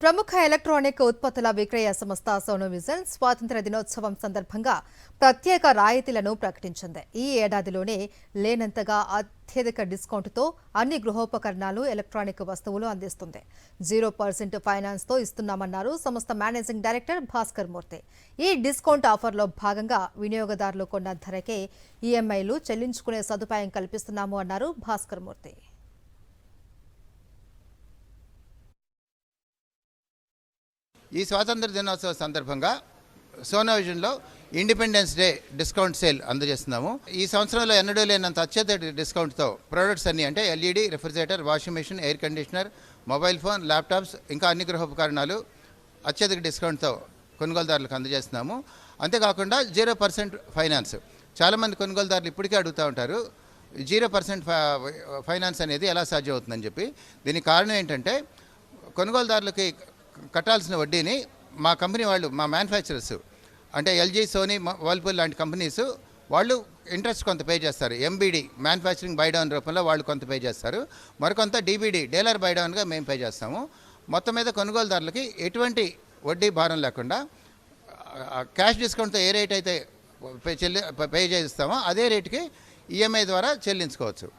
ప్రముఖ ఎలక్ట్రానిక్ ఉత్పత్తుల విక్రయ సంస్థ సోనో విజన్ స్వాతంత్ర దినోత్సవం సందర్భంగా ప్రత్యేక రాయితీలను ప్రకటించింది. ఈ ఏడాదిలోనే లేనంతగా అత్యధిక డిస్కౌంట్తో అన్ని గృహోపకరణాలు, ఎలక్ట్రానిక్ వస్తువులు అందిస్తుంది. 0% ఫైనాన్స్తో ఇస్తున్నామన్నారు సంస్థ మేనేజింగ్ డైరెక్టర్ భాస్కర్ మూర్తి. ఈ డిస్కౌంట్ ఆఫర్లో భాగంగా వినియోగదారులు కొన్న ధరకే ఈఎంఐలు చెల్లించుకునే సదుపాయం కల్పిస్తున్నాము అన్నారు భాస్కర్ మూర్తి. ఈ స్వాతంత్ర దినోత్సవ సందర్భంగా సోనో విజన్లో ఇండిపెండెన్స్ డే డిస్కౌంట్ సేల్ అందజేస్తున్నాము. ఈ సంవత్సరంలో ఎన్నడూ లేనంత అత్యధిక డిస్కౌంట్తో ప్రొడక్ట్స్ అన్ని అంటే LED, refrigerator, washing machine, air conditioner, mobile phone, laptops ఇంకా అన్ని గృహోపకరణాలు అత్యధిక డిస్కౌంట్తో కొనుగోలుదారులకు అందజేస్తున్నాము. అంతేకాకుండా 0% ఫైనాన్స్. చాలామంది కొనుగోలుదారులు ఇప్పటికే అడుగుతూ ఉంటారు 0% ఫైనాన్స్ అనేది ఎలా సాధ్యం అవుతుందని చెప్పి. దీనికి కారణం ఏంటంటే కొనుగోలుదారులకి కట్టాల్సిన వడ్డీని మా కంపెనీ వాళ్ళు, మా మ్యానుఫ్యాక్చరర్స్ అంటే ఎల్జీ, సోనీ, వర్ల్పూల్ లాంటి కంపెనీస్ వాళ్ళు ఇంట్రెస్ట్ కొంత పే చేస్తారు. ఎంబీడీ మ్యానుఫ్యాక్చరింగ్ బైడౌన్ రూపంలో వాళ్ళు కొంత పే చేస్తారు. మరికొంత డీబీడీ డీలర్ బైడౌన్గా మేము పే చేస్తాము. మొత్తం మీద కొనుగోలుదారులకి ఎటువంటి వడ్డీ భారం లేకుండా క్యాష్ డిస్కౌంట్తో ఏ రేట్ అయితే పే చేస్తామో అదే రేటుకి ఈఎంఐ ద్వారా చెల్లించుకోవచ్చు.